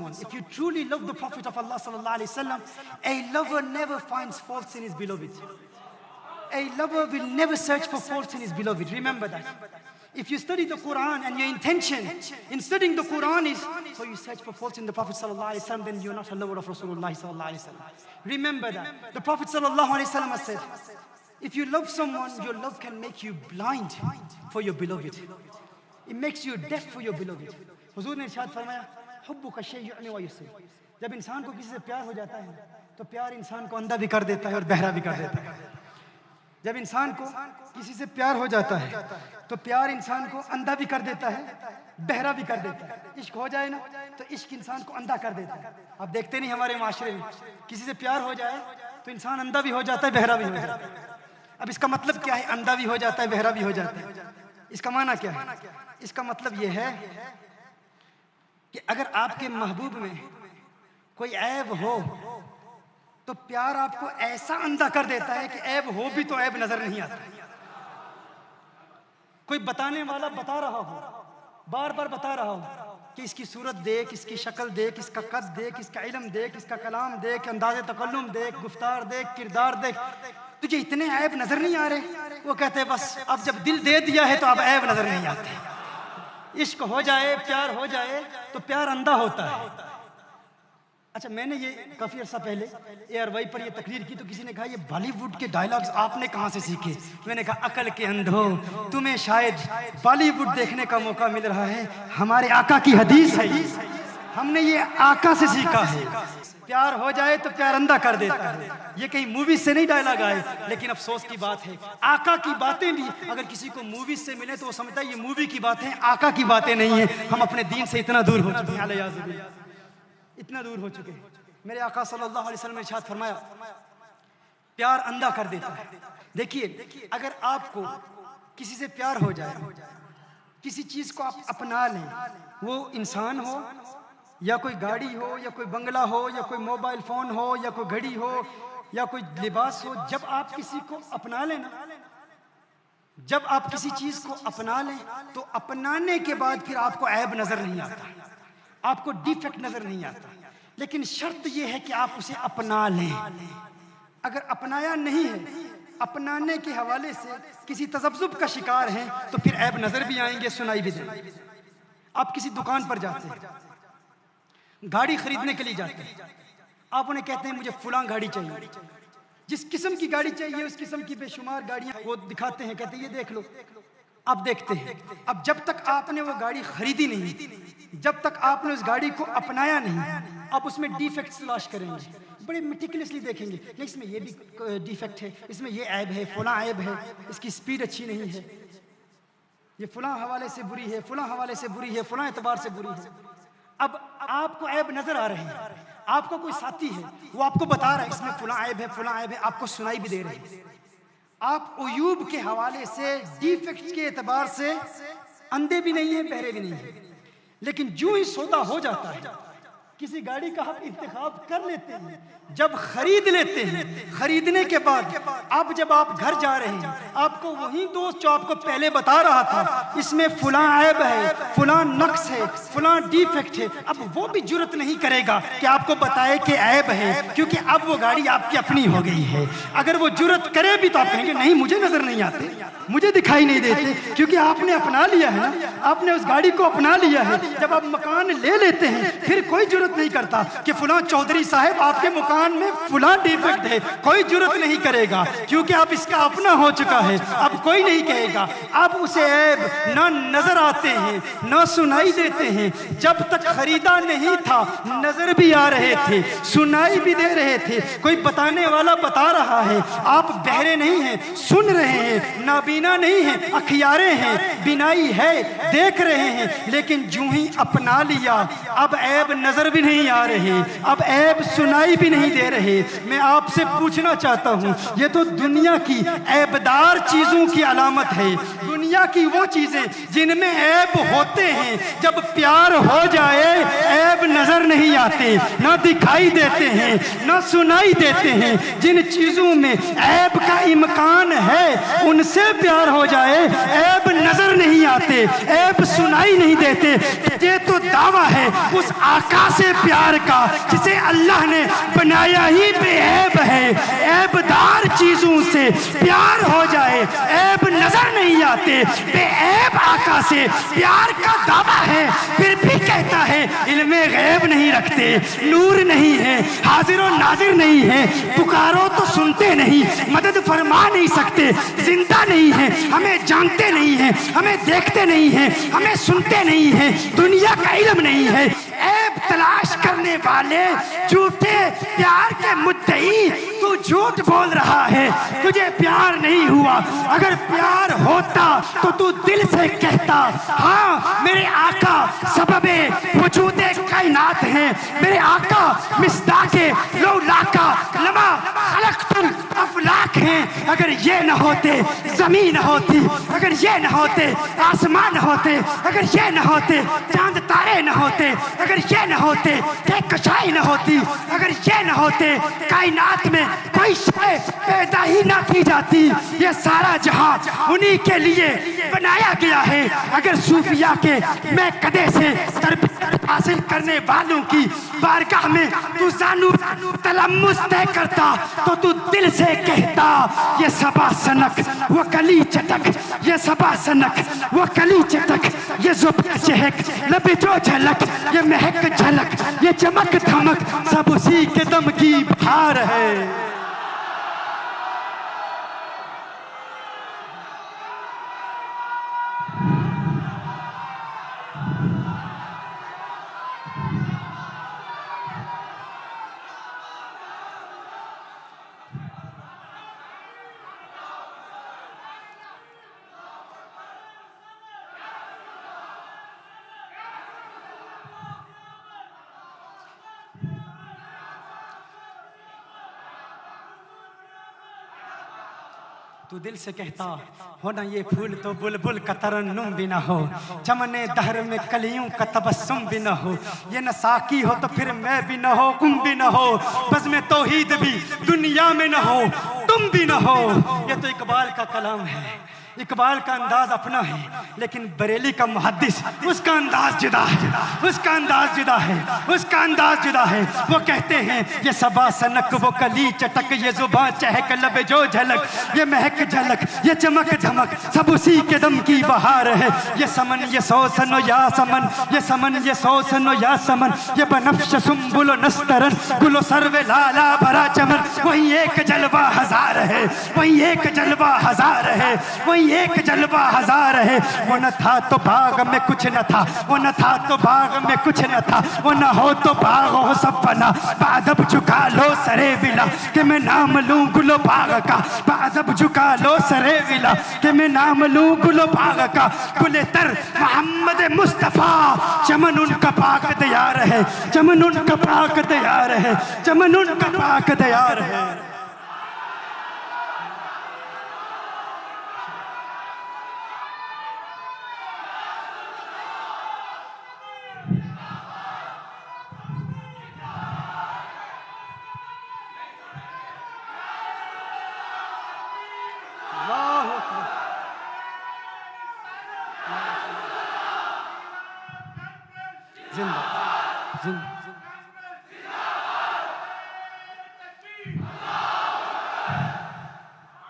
If you truly love the Prophet of Allah sallallahu alaihi wasallam, a lover never finds faults in his beloved. A lover will never search for faults in his beloved. Remember that. If you study the Quran and your intention in studying the Quran is so you search for faults in the Prophet sallallahu alaihi wasallam, then you're not a lover of Rasulullah sallallahu alaihi wasallam. Remember that. The Prophet sallallahu alaihi wasallam has said, if you love someone, your love can make you blind for your beloved. It makes you deaf for your beloved. हुजूर ने इरशाद फरमाया, हुब्बु का शै युअमी व युसिर। जब इंसान को किसी से प्यार हो जाता है तो प्यार इंसान को अंधा भी कर देता है और बहरा भी कर देता है। जब इंसान को किसी से प्यार हो जाता है तो प्यार इंसान को अंधा भी कर देता है, बहरा भी कर देता है। इश्क हो जाए ना तो इश्क इंसान को अंधा कर देता है। आप देखते नहीं हमारे माशरे में किसी से प्यार हो जाए तो इंसान अंधा भी हो जाता है, बहरा भी हो जाता है। अब इसका मतलब क्या है? अंधा भी हो जाता है, बहरा भी हो जाता है। इसका माना क्या है? इसका मतलब यह है कि अगर आपके महबूब में कोई ऐब हो तो प्यार आपको ऐसा अंधा कर देता है कि ऐब हो भी तो ऐब नजर नहीं आता। कोई बताने वाला बता रहा हो, बार बार बता रहा हो कि इसकी सूरत देख, इसकी शक्ल देख, इसका कद देख, इसका इल्म देख, इसका कलाम देख, अंदाज़े तकल्लुम देख, गुफ्तार देख, किरदार देख, तुझे इतने ऐब नजर नहीं आ रहे। वो कहते हैं बस अब जब दिल दे दिया है तो अब ऐब नजर नहीं आते। इश्क हो जाए, प्यार हो जाए तो प्यार अंधा होता है। अच्छा, मैंने ये काफी अर्सा पहले ARY पर ये तकरीर की तो किसी ने कहा ये बॉलीवुड के डायलॉग्स आपने कहाँ से सीखे? मैंने कहा अकल के अंधो, तुम्हें शायद बॉलीवुड देखने का मौका मिल रहा है, हमारे आका की हदीस है, हमने ये आका से सीखा है। प्यार हो जाए तो प्यार अंधा कर देता है। ये कहीं मूवी से नहीं डायलॉग आए, लेकिन अफसोस की बात है आका की बातें भी अगर किसी को मूवी से मिले तो वो समझता है ये मूवी की बातें, आका की बातें नहीं है। हम अपने दीन से इतना दूर हो चुके हैं, इतना दूर हो चुके हैं। मेरे आका सल्लल्लाहु अलैहि वसल्लम ने इरशाद फरमाया प्यार अंधा कर देता है। देखिए, अगर आपको किसी से प्यार हो जाए, किसी चीज को आप अपना लें, वो इंसान हो या कोई गाड़ी हो या कोई बंगला हो या कोई मोबाइल फोन हो या कोई घड़ी हो या कोई लिबास हो, जब आप किसी को अपना लें ना, जब आप किसी चीज को अपना लें तो अपनाने के बाद फिर आपको ऐब नजर नहीं आता, आपको डिफेक्ट नजर नहीं आता। लेकिन शर्त यह है कि आप उसे अपना लें। अगर अपनाया नहीं है, अपनाने के हवाले से किसी तजब्जुब का शिकार हैं तो फिर ऐब नजर भी आएंगे, सुनाई भी देंगे। आप किसी दुकान पर जाते हैं, गाड़ी खरीदने के लिए जाते हैं, आप उन्हें कहते हैं मुझे फलां गाड़ी चाहिए, जिस किस्म की गाड़ी चाहिए उस किस्म की बेशुमार गाड़ियां वो दिखाते हैं, कहते हैं ये देख लो। आप देखते हैं, अब जब तक आपने वो गाड़ी खरीदी नहीं, जब तक आपने उस गाड़ी को अपनाया नहीं, आप उसमें डिफेक्ट्स तलाश करेंगे, बड़े मेटिकुलसली देखेंगे कि इसमें ये भी डिफेक्ट है, इसमें ये ऐब है, फलां ऐब है, इसकी स्पीड अच्छी नहीं है, ये फलां हवाले से बुरी है, फलां हवाले से बुरी है, फलां एतबार से बुरी है। अब आपको ऐब नजर आ रहे हैं, आपको कोई साथी है वो आपको बता रहा है इसमें फलां ऐब है, फलां ऐब है, आपको सुनाई भी दे रहे हैं। आप उयूब के हवाले से, डिफेक्ट्स के एतबार से अंधे भी नहीं है, बहरे भी नहीं है। लेकिन जो ही सौदा हो जाता है, किसी गाड़ी का आप इंतखाब कर लेते हैं, जब खरीद लेते हैं, खरीदने के बाद अब जब आप घर जा रहे हैं, आपको वही दोस्त जो आपको पहले बता रहा था इसमें फलां ऐब है, फलां नक्स है, फलां डिफेक्ट है, अब वो भी जुर्रत नहीं करेगा कि आपको बताए कि ऐब है, क्योंकि अब वो गाड़ी आपकी अपनी हो गई है। अगर वो जुर्रत करे भी तो आप कहेंगे नहीं मुझे नजर नहीं आते, मुझे दिखाई नहीं देते, क्योंकि आपने अपना लिया है ना, आपने उस गाड़ी को अपना लिया है। जब आप मकान ले लेते हैं फिर कोई जुर्रत नहीं करता कि फलां चौधरी साहब आपके मकान में फलां डिफेक्ट है, कोई जुर्रत नहीं करेगा, क्योंकि आप इसका अपना हो चुका है। अब कोई नहीं कहेगा। अब उसे ऐब ना नजर आते हैं, ना सुनाई देते हैं। जब तक खरीदा नहीं था नजर भी आ रहे थे, सुनाई भी दे रहे थे, कोई बताने वाला बता रहा है, आप बहरे नहीं हैं, सुन रहे हैं, नाबीना नहीं हैं, अखियारे हैं, बिनाई है, देख रहे हैं, लेकिन जो ही अपना लिया अब ऐब नजर भी नहीं आ रहे, अब ऐब सुनाई भी नहीं दे रहे। मैं आपसे पूछना चाहता हूँ, ये तो दुनिया की ऐबदार चीजों की अलामत है, दुनिया की वो चीजें जिनमें ऐब होते हैं, जब प्यार हो जाए ऐब नजर नहीं आते, ना दिखाई देते हैं, ना सुनाई देते हैं। जिन चीजों में ऐब का इम्कान है उनसे प्यार हो जाए ऐब नजर नहीं आते, ऐब सुनाई नहीं देते। ये तो दावा है उस आका से प्यार का जिसे अल्लाह ने बनाया ही बेऐब है। ऐबदार चीजों से प्यार हो जाए, ऐब नजर नहीं आते। बेऐब आका से प्यार का दावा है, फिर भी कहता है इल्मे गैब नहीं रखते, नूर नहीं है, हाजिर और नाजिर नहीं है, पुकारो तो सुनते नहीं, मदद फरमा नहीं सकते, जिंदा नहीं है, हमें जानते नहीं है, हमें देखते नहीं है, हमें सुनते नहीं है, दुनिया का इल्म नहीं है। ऐब तलाश करने वाले झूठे प्यार के मुद्दई, तू झूठ बोल रहा है, तुझे प्यार नहीं हुआ। अगर प्यार होता तो तू दिल से कहता हाँ मेरे आका सबबे वजूदे कायनात हैं, मेरे आका मिस्दाके लौलाका लमा खलक़तुल अफ़लाक हैं। अगर ये न होते जमीन होती, अगर ये न होते आसमान होते, अगर ये न होते चांद तारे न होते, अगर ये न होते कशाई न होती, अगर ये न होते कायनात में कोई शय पैदा ही ना की जाती। ये सारा जहां उन्हीं के लिए बनाया गया है। अगर सूफिया के मैं कदे से तरबियत हासिल करने वालों की बारगाह में तू जानू तलम्मुस तय करता तो तू दिल से कहता ये सबा सनक वो कली चटक, ये सबा सनक वो कली चटक, ये ज़ुबान चहक लबे जो झलक, ये महक झलक, ये चमक धमक, सब उसी के दम की बहार है। तू दिल से कहता हो ना ये फूल तो बुलबुल का तरन्नुम भी ना हो, चमने दहर में कलियों का तबस्सुम भी ना हो, ये न साकी हो तो फिर मैं भी ना हो, तुम भी ना हो, बस में तौहीद भी दुनिया में ना हो, तुम भी ना हो। ये तो इकबाल का कलाम है, इकबाल का अंदाज अपना है, लेकिन बरेली का मुहद्दिस उसका अंदाज जुदा है, उसका अंदाज जुदा है, उसका अंदाज जुदा है। वो कहते हैं ये सबा सनक वो कली चटक, ये जुबान चहक लबे जो झलक, ये महक झलक, ये चमक धमक, सब उसी के दम की बहार है। ये समन ये सौसन या समन, ये समन ये सौसन या समन, ये बनफ्श सुम्बुल नस्तरन गुलो सर्वे लाला भरा चमन, वही एक जलवा हजार है, वही एक जलवा हजार है, वही एक जलवा हजार है। वो न था तो बाग में कुछ न था, वो न था तो बाग में कुछ न था, वो न हो तो बाग हो सब बना, बादब झुका लो सरे विला कि मैं नाम लूं गुलो बाग का, बादब झुका लो सरे विला कि मैं नाम लूं गुलो बाग का। गुले तर मोहम्मद मुस्तफा, चमन उनका पाक तैयार है, चमन उनका पाक तैयार है, चमन उनका पाक तैयार है।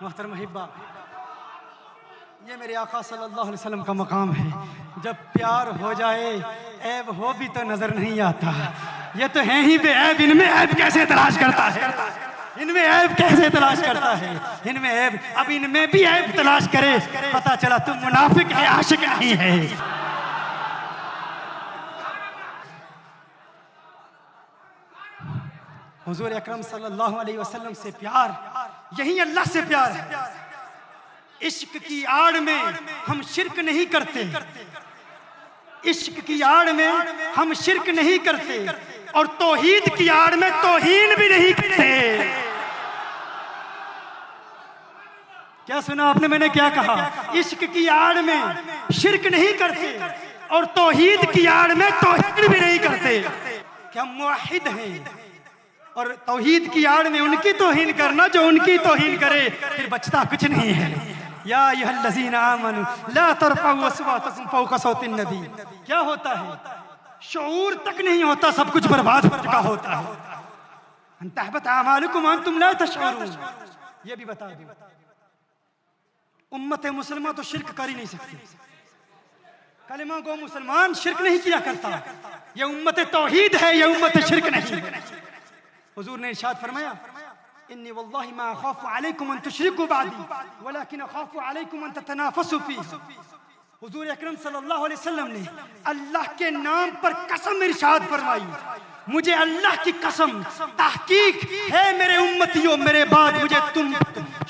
मोहतरम हिब्बा, ये मेरे आका सल्लल्लाहु अलैहि वसल्लम का मकाम है। जब प्यार हो जाए ऐब हो भी तो नजर नहीं आता। ये तो है ही बेऐब, इनमें ऐब कैसे तलाश करता है, इनमें ऐब कैसे तलाश करता है, इनमें ऐब, अब इनमें भी ऐब तलाश करे, पता चला तुम मुनाफिक है, आशिक नहीं है। हुजूर अकरम सल्लल्लाहु अलैहि वसल्लम से प्यार, यही अल्लाह से प्यार है। इश्क की आड़ में हम शिरक नहीं करते, इश्क की आड़ में हम शिरक नहीं करते, और तौहीद की आड़ में तौहीन भी नहीं करते। क्या सुना आपने, मैंने क्या कहा? इश्क की आड़ में शिरक नहीं करते और तौहीद की आड़ में तौहीन भी नहीं करते। क्या मुवाहिद हैं, और तौहीद की आड़ में उनकी तौहीन करना जो उनकी तौहीन करे, फिर बचता कुछ नहीं है। या अय्युहल्लज़ीना आमनू ला तरफ़ऊ अस्वातकुम फ़ौक़ सौतिन नबी। क्या होता है शऊर तक नहीं होता, सब कुछ बर्बाद हो चुका होता है। अंतहबत आमालुकुम व अंतुम ला तशऊरून, ये भी बता दूं, उम्मत मुसलमान तो शिरक कर ही नहीं सकती। कलिमा गो मुसलमान शिरक नहीं किया करता। ये उम्मत तौहीद है, ये उम्मत शिरक नहीं है। हुजूर ने इरशाद फरमाया, इन्नी वल्लाहि मा अखाफु अलैकुम अन तुशरिकू बअदी वलाकिन अखाफु अलैकुम अन ततनाफसू फीही। हुजूर अकरम सल्लल्लाहु अलैहि वसल्लम ने अल्लाह के नाम पर कसम इरशाद फरमाई, मुझे अल्लाह की कसम तहकीक है मेरे उम्मतियों, मेरे बाद मुझे तुम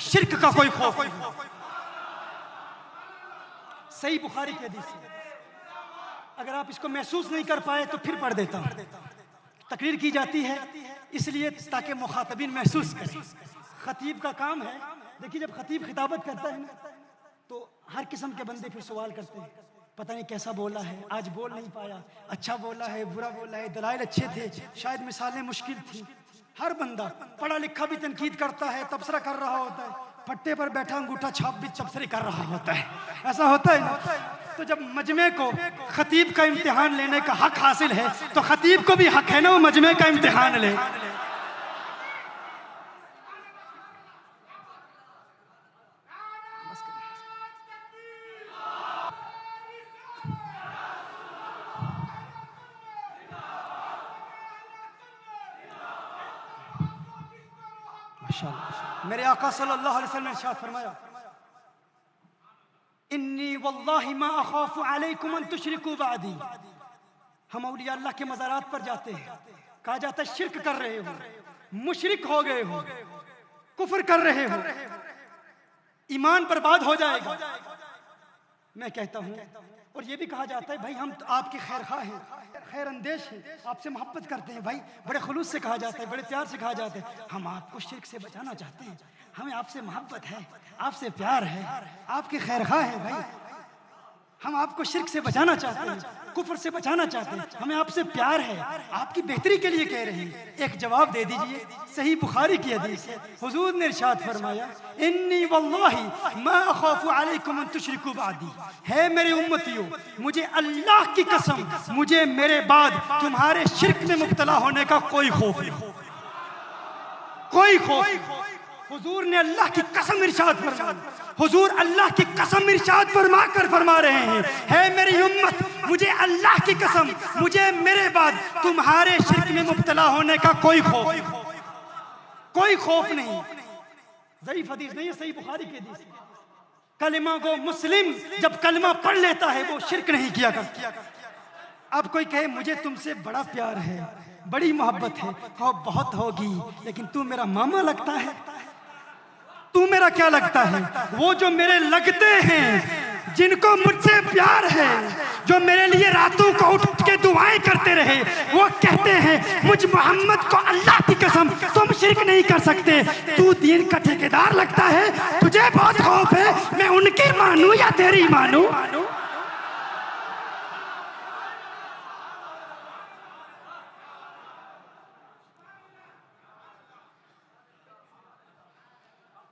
शिरक का कोई खौफ नहीं। सही बुखारी की हदीस है। अगर आप इसको महसूस नहीं कर पाए तो फिर पढ़ देता हूं। तकरीर की जाती है इसलिए ताकि मुखातबीन महसूस करें। खतीब का काम है, देखिए जब खतीब खिताबत करता है ना तो हर किस्म के बंदे फिर सवाल करते हैं, पता नहीं कैसा बोला है, आज बोल नहीं पाया, अच्छा बोला है, बुरा बोला है, दलाइल अच्छे थे, शायद मिसालें मुश्किल थी। हर बंदा पढ़ा लिखा भी तनकीद करता है, तबसरा कर रहा होता है, पट्टे पर बैठा अंगूठा छाप भी तबसरे कर रहा होता है। ऐसा होता है ना? तो जब मजमे को खतीब का इम्तिहान लेने का हक हासिल है तो खतीब को भी हक है ना वो मजमे का इम्तिहान ले। मेरे आका सल्लल्लाहु अलैहि वसल्लम ने इरशाद फरमाया, इन्नी वल्लाहि मा अखाफु अलैकुम अन तुशरिकू बअदी। हम औलिया अल्लाह के मज़ारात पर जाते हैं, कहा जाता है शिरक कर रहे हो, मुशरिक हो गए हो, कुफ्र कर रहे हो, ईमान बर्बाद हो जाएगा। मैं कहता हूँ, और ये भी कहा जाता है भाई हम तो आपके खैरखा हैं, खैर अंदेश हैं, आपसे मोहब्बत करते हैं। भाई बड़े खुलूस से कहा जाता है, बड़े प्यार से कहा जाता है, हम आपको शिरक से बचाना चाहते हैं, हमें आपसे मोहब्बत है, आपसे प्यार है, आपके खैरखा हैं भाई, हम आपको शिरक से बचाना चाहते हैं, कुफ्र से बचाना चाहते हैं, हमें आपसे प्यार है, आपकी बेहतरी के लिए कह रहे हैं। एक जवाब दे दीजिए, सही बुखारी की हदीस है, हुजूर ने इरशाद फरमाया, इन्नी वल्लाहि मा अखाफु अलैकुम अन तुशरिकू बअदी। है मेरे उम्मतियों, मुझे अल्लाह की कसम, मुझे मेरे बाद तुम्हारे शिरक में मुब्तला होने का कोई खौफ नहीं, कोई खौफ नहीं। हुजूर ने अल्लाह की कसम इरशाद फरमाई, हुजूर अल्लाह की कसम इरशाद फरमा कर फरमा रहे हैं, है मेरी उम्मत, मुझे अल्लाह की कसम, मुझे मेरे बाद तुम्हारे शिरक में मुब्तला होने का कोई खौफ, कोई खौफ नहीं। ज़ईफ हदीस नहीं है, सही बुखारी की हदीस। कलिमा को मुस्लिम जब कलिमा पढ़ लेता है वो शिरक नहीं किया करता। अब कोई कहे मुझे तुमसे बड़ा प्यार है, बड़ी मोहब्बत है, हाँ बहुत होगी, लेकिन तू मेरा मामा लगता है, तू मेरा क्या लगता है? वो जो मेरे लगते हैं, जिनको मुझसे प्यार है, जो मेरे लिए रातों को उठ के दुआएं करते रहे, वो कहते हैं मुझ मोहम्मद को अल्लाह की कसम तुम शिरक नहीं कर सकते, तू दीन का ठेकेदार लगता है, तुझे बहुत खौफ है, मैं उनकी मानूं या तेरी मानूं?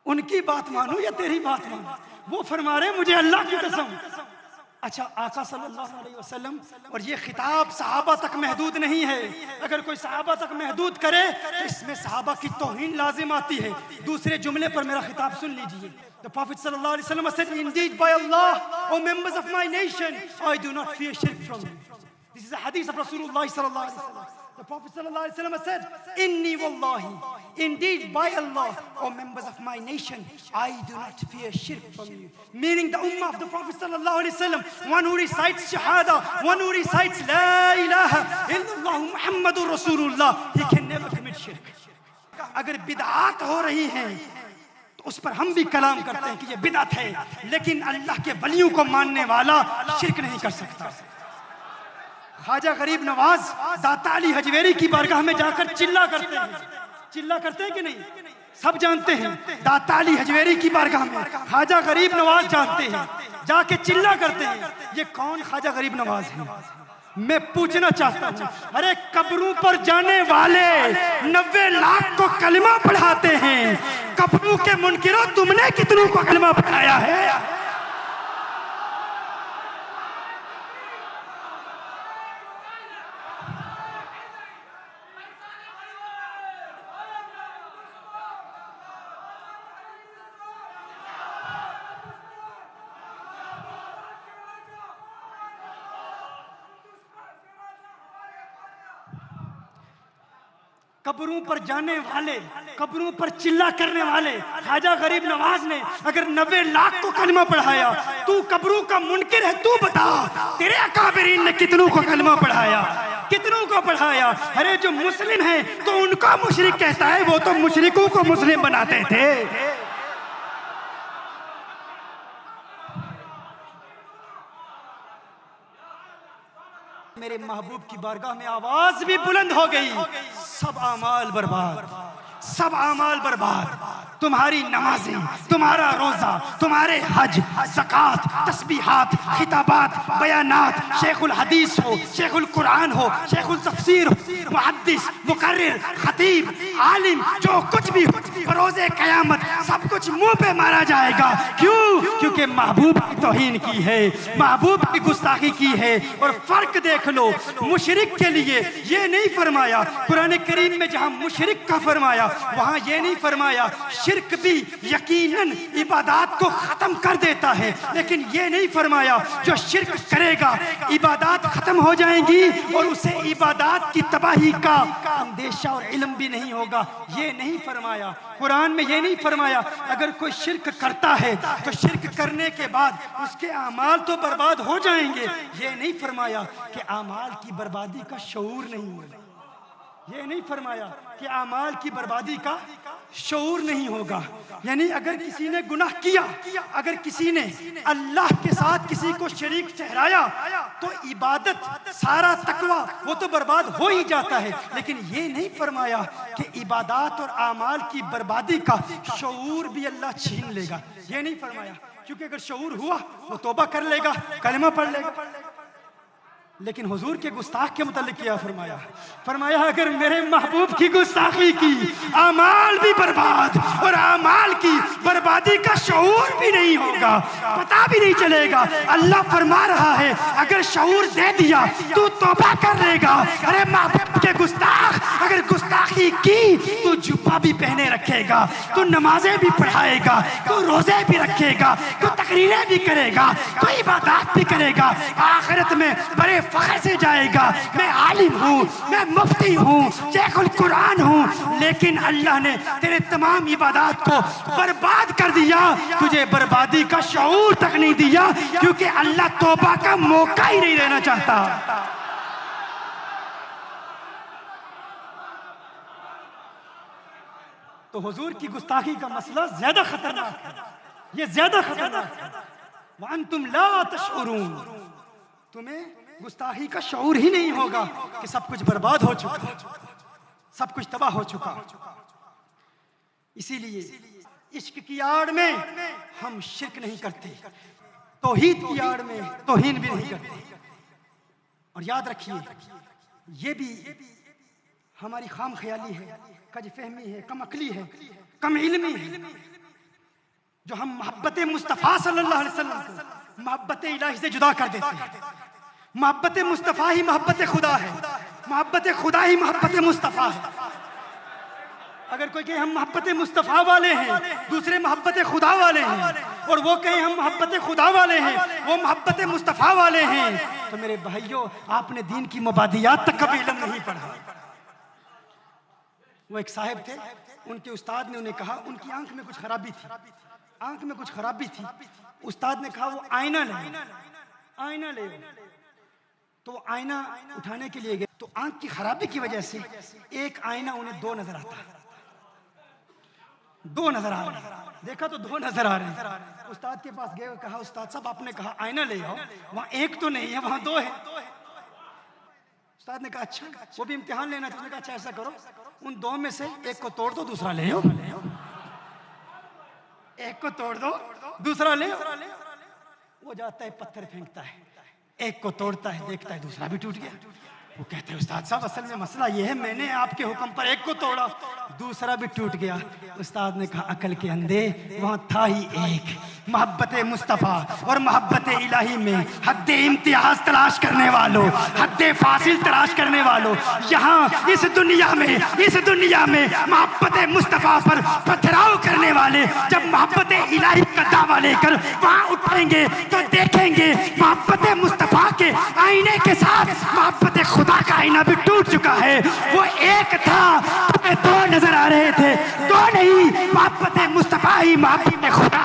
उनकी बात मानो या तेरी बात मानो? वो फरमा रहे मुझे अल्लाह की कसम। अच्छा, आका सल्लल्लाहु अलैहि वसल्लम, और ये खिताब सहाबा तक महदूद नहीं है। अगर कोई सहाबा तक महदूद करे तो इसमें सहाबा की तौहीन लाजिम आती है। दूसरे जुमले पर मेरा खिताब सुन लीजिए। The Prophet sallallahu alaihi wasallam said, "Indeed, by Allah, O members of my nation, I do not fear shirk from you." This is a hadith of Rasulullah sallallahu alaihi wasallam. The Prophet sallallahu alaihi wasallam said, "Inni wallahi, indeed by Allah, O members of my nation, I do not fear shirk from you." Meaning the ummah of the Prophet sallallahu alaihi wasallam, one who recites shahada, one who recites la ilaha illallah Muhammadur Rasulullah, he can never commit shirk. अगर बिदआत हो रही हैं तो उस पर हम भी कलाम करते हैं कि ये बिदअत है, लेकिन अल्लाह के वलियों को मानने वाला शिरक नहीं कर सकता। ख्वाजा गरीब नवाज दाता अली हजवेरी की बारगाह में जाकर चिल्ला करते हैं, चिल्ला करते हैं कि नहीं? सब जानते हैं। दाता अली हजवेरी की बारगाह में ख्वाजा गरीब नवाज जानते हैं, जाके चिल्ला करते हैं, ये कौन ख्वाजा गरीब नवाज है? मैं पूछना चाहता हूँ, अरे कब्रों पर जाने वाले 90 लाख को कलमा पढ़ाते हैं, कब्रों के मुनकिरों तुमने कितनों को कलमा पढ़ाया है? कब्रों पर जाने वाले, कब्रों पर चिल्ला करने वाले ख्वाजा गरीब नवाज ने अगर 90 लाख को कलमा पढ़ाया, तू कब्रों का मुनकिर है, तू बता तेरे अकाबरीन ने कितनों को कलमा पढ़ाया, कितनों को पढ़ाया? अरे जो मुस्लिम है तो उनका मुशरिक कहता है, वो तो मुशरिकों को मुस्लिम बनाते थे। मेरे महबूब की बारगाह में आवाज भी बुलंद हो गई, सब आमाल बर्बाद, सब आमाल बर्बाद। तुम्हारी नमाजें, तुम्हारा रोजा, तुम्हारे हज, ज़कात, तस्बीहात, खिताबात, बयानात, शेखुल हदीस हो, शेखुल कुरान हो, शेखुल तफसीर हो, मुहद्दिस, मुकर्रिर, खतीब, आलिम, जो कुछ भी हो, बरोज़े क़यामत सब कुछ मुंह पे मारा जाएगा। क्यों? क्योंकि महबूब की तौहीन की है, महबूब की गुस्ताखी की है। और फर्क देख लो, मुशरिक के लिए ये नहीं फरमाया कुरान करीम में, जहां मुशरिक का फरमाया वहां ये नहीं फरमाया शिर्क भी यकीनन इबादत को खत्म कर देता है, लेकिन ये नहीं फरमाया जो शिर्क करेगा इबादत खत्म हो जाएंगी और उसे इबादत की तबाही का अंदेशा और इल्म भी नहीं होगा। ये नहीं फरमाया कुरान में, ये नहीं फरमाया अगर कोई शिर्क करता है तो शिर्क करने के बाद उसके अमाल तो बर्बाद हो जाएंगे। ये नहीं फरमाया कि अमाल की बर्बादी का शऊर नहीं होगा, ये नहीं फरमाया कि अमाल की बर्बादी का शऊर नहीं होगा। यानी अगर किसी ने गुनाह किया, अगर किसी ने अल्लाह के साथ किसी को शरीक ठहराया तो इबादत, सारा तकवा वो तो बर्बाद हो ही जाता है। लेकिन ये नहीं फरमाया कि इबादत और अमाल की बर्बादी का शऊर भी अल्लाह छीन लेगा, ये नहीं फरमाया। क्योंकि अगर शऊर हुआ वो तौबा कर लेगा, कलमा पढ़ लेगा। लेकिन हुजूर के गुस्ताख के मुतालिक क्या फरमाया? फरमाया अगर मेरे महबूब की गुस्ताखी की अमाल भी बर्बाद और अमाल की बर्बादी का शऊर भी नहीं होगा, पता भी नहीं चलेगा। अल्लाह फरमा रहा है अगर शऊर दे दिया तू तौबा कर लेगा। अरे महबूब के गुस्ताख अगर गुस्ताखी की तो जुब्बा भी पहने रखेगा, तो नमाजें भी पढ़ाएगा, तो रोजे भी रखेगा, तो तकरीरें भी करेगा, तो इबादत भी करेगा। आखिरत में बड़े फख्र से जाएगा, मैं आलिम हूँ, मैं मुफ्ती हूँ, शेखुल कुरान हूँ, लेकिन अल्लाह ने तेरे तमाम इबादत को बर्बाद कर दिया, तुझे बर्बादी का शऊर तक नहीं दिया, क्योंकि अल्लाह तौबा का मौका ही नहीं देना चाहता। तो हुजूर की गुस्ताखी का मसला ज्यादा खतरनाक है, ये ज्यादा खतरनाक है। वअंतुम ला तशउरून, तुम्हें गुस्ताखी का शऊर ही नहीं होगा कि सब कुछ बर्बाद हो चुका, सब कुछ तबाह हो चुका। इसीलिए इश्क की आड़ में हम शिर्क नहीं करते, तौहीद की आड़ में तौहीन भी नहीं करते। और याद रखिए ये भी हमारी खाम ख्याली है, कज फहमी है, कम अकली है, कम इल्मी है, जो हम मोहब्बत मुस्तफ़ा सल्लल्लाहु अलैहि वसल्लम को मोहब्बत इलाही से जुदा कर देते हैं। मोहब्बत मुस्तफ़ा ही मोहब्बत खुदा है, मोहब्बत खुदा ही मोहब्बत मुस्तफ़ा है। अगर कोई कहे हम मोहब्बत मुस्तफ़ा वाले हैं, दूसरे मोहब्बत खुदा वाले हैं, और वो कहे हम मोहब्बत खुदा वाले हैं, वो मोहब्बत मुस्तफ़ा वाले हैं, तो मेरे भाइयों आपने दीन की मुबादियात तक कभी इल्म नहीं पढ़ा। वो एक साहब थे, उनके उस्ताद ने उन्हें कहा, उनकी आंख में कुछ खराबी थी, आंख में कुछ खराबी थी। उस्ताद ने कहा वो आईना ले, आईना ले। तो आईना उठाने के लिए गए, तो आंख की खराबी की वजह से एक आईना उन्हें दो नजर आता है, दो नजर आ रहे हैं। देखा तो दो नजर आ रहे हैं। उस्ताद के पास गए, कहा उस्ताद साहब आपने कहा आईना ले आओ, वहां एक तो नहीं है, वहां दो है। उस्ताद ने कहा अच्छा, वो भी इम्तिहान लेना था। अच्छा ऐसा करो, उन दो में से एक को तोड़ दो, दूसरा ले आओ, एक को तोड़ दो, दूसरा ले। वो जाता है पत्थर फेंकता है, एक को तोड़ता है, देखता है दूसरा भी टूट गया। वो कहते हैं उस्ताद साहब असल में मसला ये है, मैंने आपके हुक्म पर एक को तोड़ा, दूसरा भी टूट गया। उस्ताद ने कहा अकल के अंधे, वहां था ही एक। मोहब्बत मुस्तफ़ा और मोहब्बत इलाही में हद इम्तियाज तलाश करने वालों, हद फासिल तलाश करने वालों, यहाँ इस दुनिया में मोहब्बत मुस्तफ़ा पर पथराव करने वाले जब मोहब्बत इलाही का दावा लेकर वहां उठेंगे तो देखेंगे मोहब्बत मुस्तफ़ा के आईने के साथ मोहब्बत खुदा खुदा का आईना भी टूट चुका है। वो एक था, तुम्हें दो नजर आ रहे थे, दो नहीं, मोहब्बत मुस्तफा ही मोहब्बत खुदा।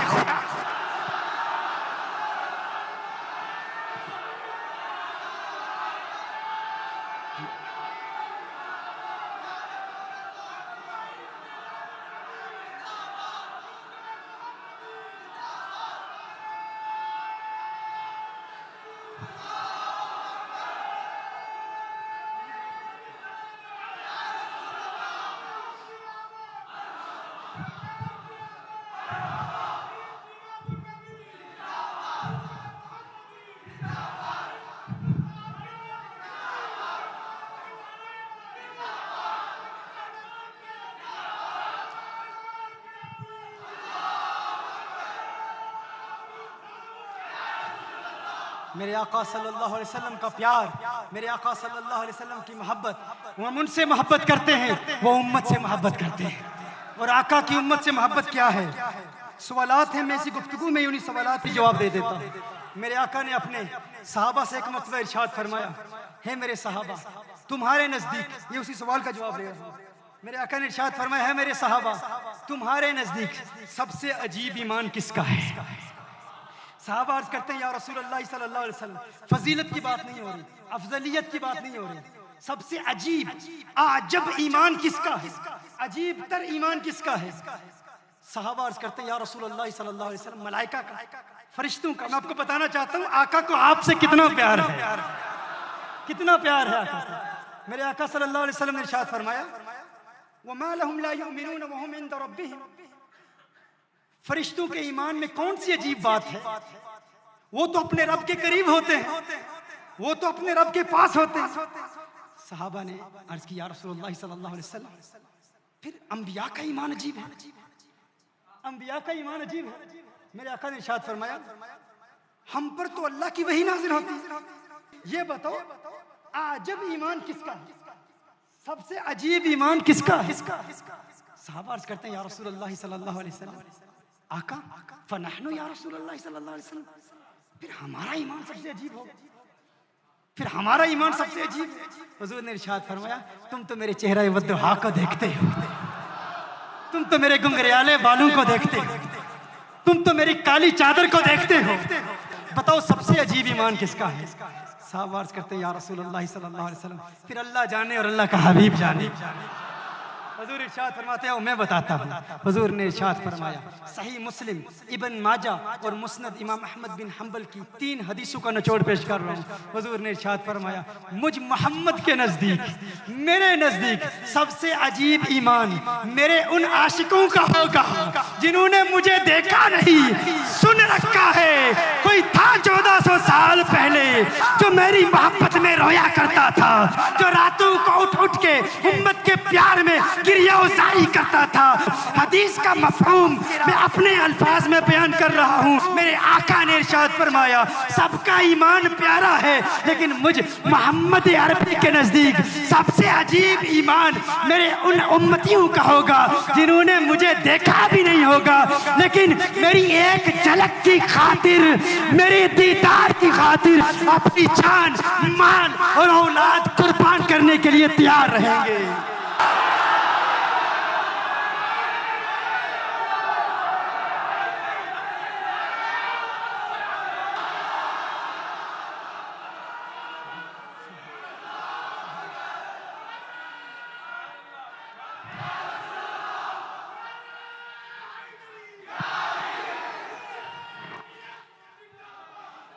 मेरे आका सल्लल्लाहु अलैहि वसल्लम का प्यार, मेरे आका सल्लल्लाहु अलैहि वसल्लम की मोहब्बत, हम उनसे मोहब्बत करते हैं, वो उम्मत से मोहब्बत करते हैं। और आका की उम्मत से मोहब्बत क्या है? सवालात हैं, मैं इसी गुफ्तगू में उन्हीं सवालात के जवाब दे देता हूँ। मेरे आका ने अपने सहाबा से एक मरतबा इरशाद फरमाया, है मेरे सहाबा तुम्हारे नज़दीक, ये उसी सवाल का जवाब दे रहा हूँ। मेरे आका ने इरशाद फरमाया, है मेरे सहाबा तुम्हारे नज़दीक सबसे अजीब ईमान किसका है? साहबा अर्ज करते हैं, या रसूल अल्लाह सल्लल्लाहु अलैहि वसल्लम, फजीलत की बात नहीं हो रही, अफजलियत की बात नहीं हो रही, सबसे अजीब आजब ईमान किसका है? अजीब तर ईमान किसका है? साहबा अर्ज करते हैं, या रसूल अल्लाह सल्लल्लाहु अलैहि वसल्लम, मलाइका का, फरिश्तों का। मैं आपको बताना चाहता हूँ आका को आपसे कितना प्यार है, कितना प्यार है आका को। मेरे आका सल्लल्लाहु अलैहि वसल्लम ने इरशाद फरमाया, वमा लहुम ला युमिनून व हुम इंद रब्बिहिम, फरिश्तों के ईमान में कौन सी अजीब बात है? वो तो अपने रब के करीब होते हैं, वो तो अपने रब के पास होते हैं। सहाबा ने अर्ज किया, या रसूलुल्लाह सल्लल्लाहु अलैहि वसल्लम, फिर अंबिया का ईमान अजीब है, अंबिया का ईमान अजीब है। मेरे आका ने इरशाद फरमाया, हम पर तो अल्लाह की वही नाज़िल होती है, ये बताओ आजब ईमान किसका है? सबसे अजीब ईमान किसका है? सहाबा अर्ज करते हैं, या रसूलुल्लाह सल्लल्लाहु अलैहि वसल्लम, आका फनहनु या रसूलुल्लाह सल्लल्लाहु अलैहि वसल्लम, फिर हमारा ईमान सबसे अजीब होगा, फिर हमारा ईमान सबसे अजीब। हुजूर ने इरशाद फरमाया, तुम तो मेरे चेहरा वद्दुहा को देखते हो, तुम तो मेरे गुंगरियाले बालों को देखते हो, तुम तो मेरी काली चादर को देखते हो, बताओ सबसे अजीब ईमान किसका है? साहब अर्ज करते हैं, या रसूलुल्लाह सल्लल्लाहु अलैहि वसल्लम, फिर अल्लाह जाने और अल्लाह का हबीब जाने। हुजूर इरशाद फरमाते हैं, मैं बताता हूँ। हुजूर ने इरशाद फरमाया, सही मुस्लिम, इब्न माजा और मुस्नद इमाम अहमद बिन हम्बल की 3 हदीसों का निचोड़ पेश कर रहा हूँ। हुजूर ने इरशाद फरमाया, मुझ मोहम्मद के नज़दीक, मेरे नज़दीक सबसे अजीब ईमान मेरे उन आशिकों का होगा जिन्होंने मुझे देखा नहीं, सुन रखा है। कोई था 1400 साल पहले जो मेरी मोहब्बत में रोया करता था, जो रातों को उठ उठ के उम्मत के प्यार में गिरिया-उज़ारी करता था। हदीस का मफ़हूम मैं अपने अल्फाज में बयान कर रहा हूँ। मेरे आका ने इरशाद फरमाया, सबका ईमान प्यारा है, लेकिन मुझ मोहम्मद अरबी के नज़दीक सबसे अजीब ईमान मेरे उन उम्मतियों का होगा जिन्होंने मुझे देखा भी नहीं होगा, लेकिन मेरी एक झलक की खातिर, मेरे दीदार की खातिर अपनी जान, माल और औलाद कुर्बान करने के लिए तैयार रहेंगे।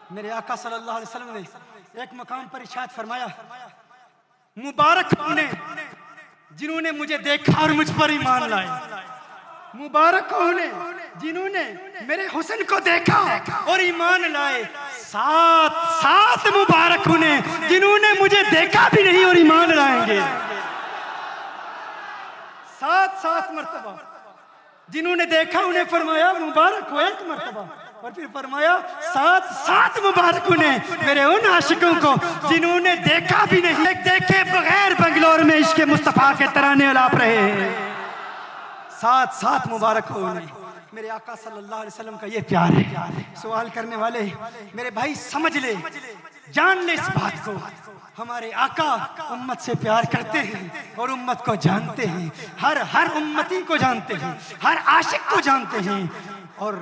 मेरे आका सल्लल्लाहु अलैहि वसल्लम ने एक मकाम पर इरशाद फरमाया, मुबारक होने जिन्होंने मुझे देखा और मुझ पर ईमान लाए, मुबारक होने जिन्होंने मेरे हुस्न को देखा और ईमान लाए। सात मुबारक होने जिन्होंने मुझे देखा भी नहीं और ईमान लाएंगे। 7 मरतबा जिन्होंने देखा उन्हें फरमाया मुबारक हो एक मरतबा, और फिर फरमाया 7 मुबारक उन्हें मेरे उन आशिकों को जिन्होंने देखा भी नहीं, देखे बगैर बंगलोर में इश्क मुस्तफा के तराने अलाप रहे हैं। 7 मुबारक हो उन्हें। मेरे आका सल्लल्लाहु अलैहि वसल्लम का ये प्यार है। सवाल करने वाले मेरे भाई समझ ले, जान ले इस बात को, हमारे आका उम्मत से प्यार करते हैं और उम्मत को जानते हैं, हर उम्मती को जानते हैं, हर आशिक को जानते हैं। और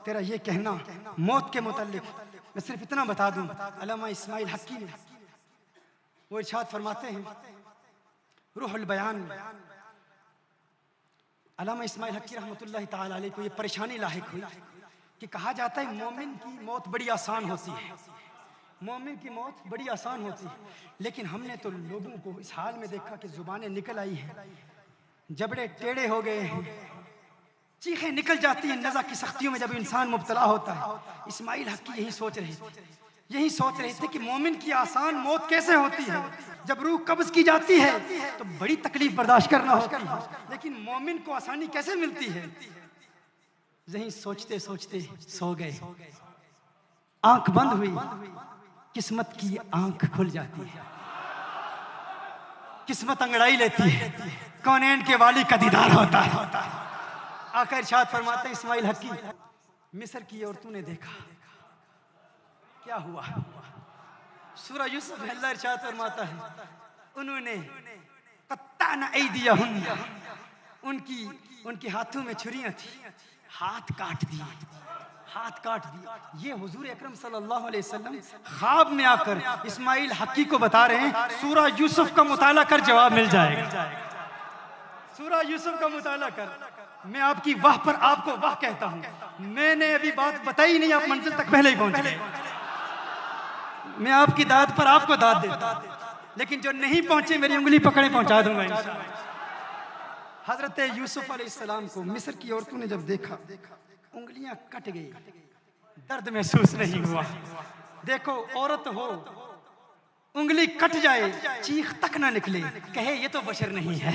तेरा ये कहना मौत के मुताल्लिक, मैं सिर्फ इतना बता दूं, अल्लामा इस्माइल हक्की ने वो इरशाद फरमाते हैं रूहुल बयान में, अल्लामा इस्माइल हक्की रहमतुल्लाहि ताला अलैह को ये परेशानी लाहिक हुई कि कहा जाता है मोमिन की मौत बड़ी आसान होती है, मोमिन की मौत बड़ी आसान होती है, लेकिन हमने तो लोगों को इस हाल में देखा कि जुबानें निकल आई हैं, जबड़े टेढ़े हो गए हैं, चीखें निकल जाती हैं नज़ा की सख्तियों में जब इंसान मुब्तला होता है। इस्माइल हक्की यही सोच रहे थे कि मोमिन की आसान मौत कैसे होती है, जब रूह कब्ज की जाती है तो बड़ी तकलीफ बर्दाश्त करना होती है, लेकिन मोमिन को आसानी कैसे मिलती है। यही सोचते सोचते सो गए, आंख बंद हुई, किस्मत की आंख खुल जाती है, किस्मत अंगड़ाई लेती है, कौनैन के वाली का दीदार होता है। आका इरशाद फरमाते हैं इस्माइल हक्की, मिस्र की औरतों ने देखा क्या हुआ। सूरह यूसुफ में अल्लाह इरशाद फरमाता है उन्होंने कत्ताना ऐदियहुन्ना, उनकी हाथों में छुरियां थी, हाथ काट दिए। ये हुजूर अकरम सल्लल्लाहु अलैहि वसल्लम ख्वाब में आकर इस्माइल हक्की को बता रहे हैं, सूरह यूसुफ का मुताला कर जवाब मिल जाएगा। सूरह यूसुफ का मुताला कर। मैं आपकी वाह पर आपको वाह कहता हूं, मैंने अभी बात बताई नहीं, आप मंजिल तक पहले ही पहुंच गए। मैं आपकी दाद पर आपको दाद देता, लेकिन जो नहीं पहुंचे मेरी उंगली पकड़े पहुंचा दूंगा इंशाअल्लाह। हजरत यूसुफ अलैहिस्सलाम को मिस्र की औरतों ने जब देखा, उंगलियां कट गई, दर्द महसूस नहीं हुआ। देखो औरत हो, उंगली कट जाए, चीख तक ना निकले, कहे ये तो बशर नहीं है,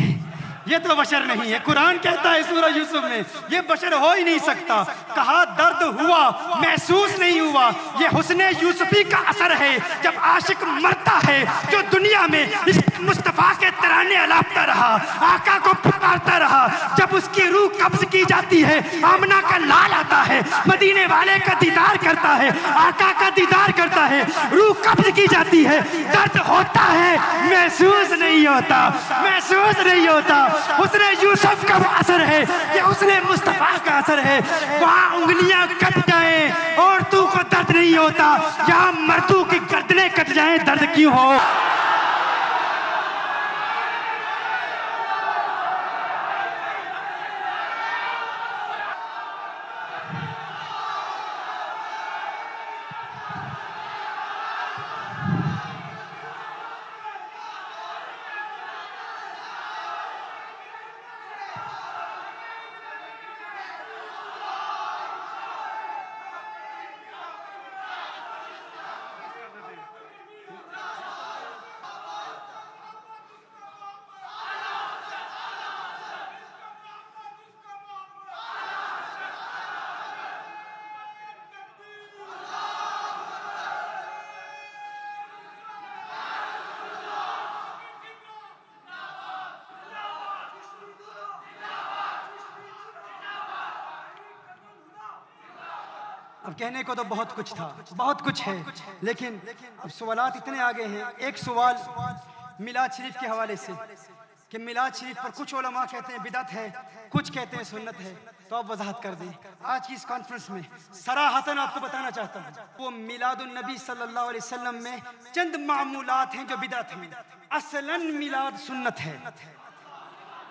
ये तो बशर नहीं है। कुरान कहता है सूरह यूसुफ में ये बशर हो ही नहीं सकता। कहा दर्द हुआ, महसूस नहीं हुआ। ये हुस्ने यूसुफी का असर है। जब आशिक मरता है, जो दुनिया में इस मुस्तफा के तराने अलापता रहा, आका को पुकारता रहा, जब उसकी रूह कब्ज की जाती है, आमना का लाल आता है, मदीने वाले का दीदार करता है, आका का दीदार करता है, रूह कब्ज की जाती है, दर्द होता है, महसूस नहीं होता, महसूस नहीं होता। उसने यूसुफ का असर है, ये उसने मुस्तफा का असर है। वहाँ उंगलियां कट जाए और तू को दर्द नहीं होता, यहाँ मर्दों की गर्दनें कट जाए दर्द क्यों हो। अब कहने को तो बहुत कुछ था, बहुत कुछ है, लेकिन अब सवालात इतने आ गए हैं। एक सवाल मिलाद शरीफ के हवाले से कि मिलाद शरीफ पर कुछ उलमा कहते हैं बिदअत है, कुछ कहते हैं सुन्नत है, तो आप वजाहत कर दें। आज की इस कॉन्फ्रेंस में सराहतन आपको बताना चाहता हूँ, वो मिलादुन नबी सल्लल्लाहु अलैहि वसल्लम में चंद मामूलात हैं जो बिदअत हैं। असलन मिलाद सुन्नत है,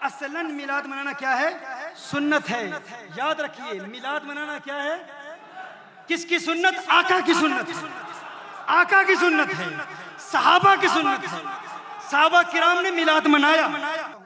असलन मिलाद मनाना क्या है? सुन्नत है। याद रखिए, मिलाद मनाना क्या है? किसकी सुन्नत? आका की सुन्नत है, आका की सुन्नत है, सहाबा की सुन्नत है। सहाबा किराम ने मिलाद मनाया।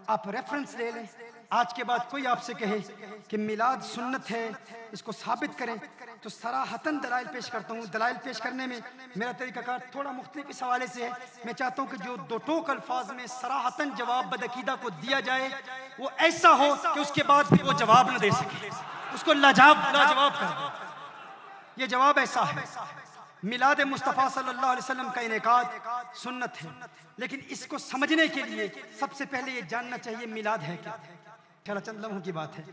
आप रेफरेंस ले लें, आज के बाद कोई आपसे कहे कि मिलाद सुन्नत है, इसको साबित करें, तो सराहतन दलाइल पेश करता हूँ। दलाइल पेश करने में मेरा तरीकाकार थोड़ा मुख्तलिफ इस हवाले से है। मैं चाहता हूँ कि जो दो टोक अल्फाज में सराहतन जवाब बदअकीदा को दिया जाए, वो ऐसा हो कि उसके बाद फिर वो जवाब न दे सके, उसको लाजवाब कर दे। ये जवाब ऐसा है, मिलाद मुस्तफ़ा सल्लल्लाहु अलैहि वसल्लम का इनेकाद सुन्नत है, लेकिन इसको समझने के लिए सबसे पहले ये जानना चाहिए मिलाद है क्या। चला चंद लम्हों की बात है।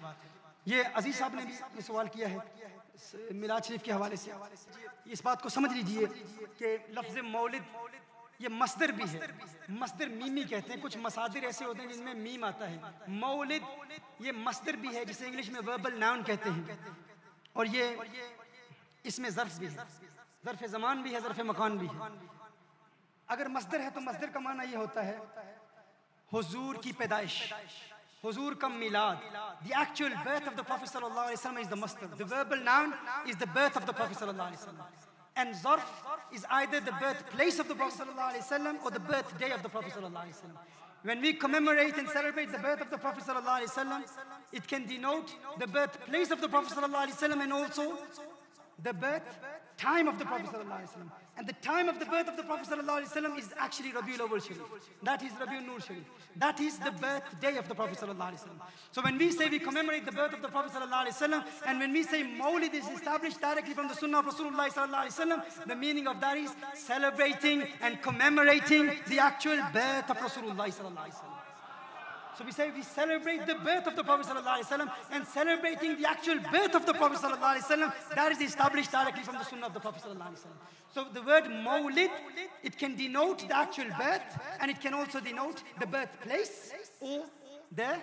ये अजीज साहब ने भी ये सवाल किया है मिलाद शरीफ के हवाले से। इस बात को समझ लीजिए कि लफ्ज़ मौलिद ये मस्दर भी है, मस्दर मीमी कहते हैं। कुछ मसादिर ऐसे होते हैं जिनमें मीम आता है। मौलिद ये मस्दर भी है, जिसे इंग्लिश में वर्बल नाउन कहते हैं। और ये इसमें ज़र्फ़ भी है, ज़र्फ़ ज़मान भी है, ज़र्फ़ मकान भी है। अगर मस्दर है तो मस्दर का माना ये होता है हुजूर की पैदाइश, हुजूर का मिलाद। The actual birth of the Prophet sallallahu alaihi wasallam is the masdar. The verbal noun is the birth of the Prophet sallallahu alaihi wasallam. And zarf is either the birthplace of the Prophet sallallahu alaihi wasallam or the birthday of the Prophet sallallahu alaihi wasallam. When we commemorate and celebrate the birth of the Prophet sallallahu alaihi wasallam, it can denote the birthplace of the Prophet sallallahu alaihi wasallam and also the birth time of the Prophet sallallahu alaihi wasallam. And the time of the birth of the Prophet sallallahu alaihi wasallam is actually Rabiul Awwal Sharif. That is Rabiul Nur Sharif. That is the birthday of the Prophet sallallahu alaihi wasallam. So when we say we commemorate the birth of the Prophet sallallahu alaihi wasallam, and when we say Mawlid is established directly from the Sunnah of Rasulullah sallallahu alaihi wasallam, the meaning of that is celebrating and commemorating the actual birth of Rasulullah sallallahu alaihi wasallam. So we say we celebrate the birth of the Prophet sallallahu alaihi wasallam, and celebrating the actual birth of the Prophet sallallahu alaihi wasallam, that is established directly from the Sunnah of the Prophet sallallahu alaihi wasallam. So the word Mawlid, it can denote the actual birth, and it can also denote the birthplace or the